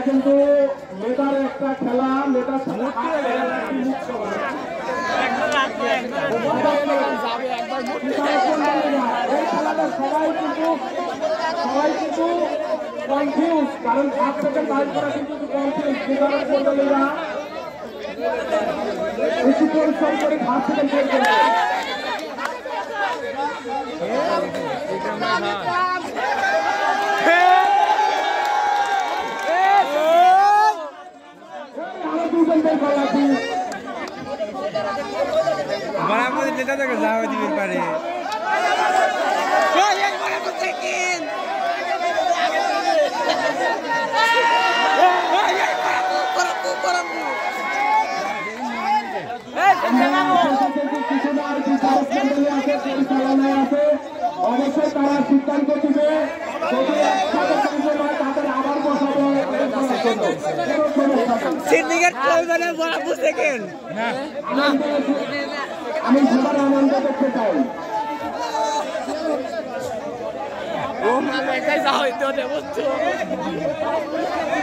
কিন্তু মেটার একটা খেলা, মেটার সাথে এই খেলাটা সবাই কিন্তু কনফিউজ, কারণ 5 সেকেন্ড বাইর করা কিন্তু কনফিউজ। মেটারের মন্ডলীরা বেশি পরিশ্রম করে 5 সেকেন্ড বের করবে। বরাবর নেতা থেকে যাওয়া দিতে পারে। অবশ্যই তারা সিদ্ধান্ত দিবে, যদি একসাথে তাদের আবার বসাবো। আমি সবার আনন্দ দেখতে চাই। ও মানে এটাই যা হইতে বুঝছো।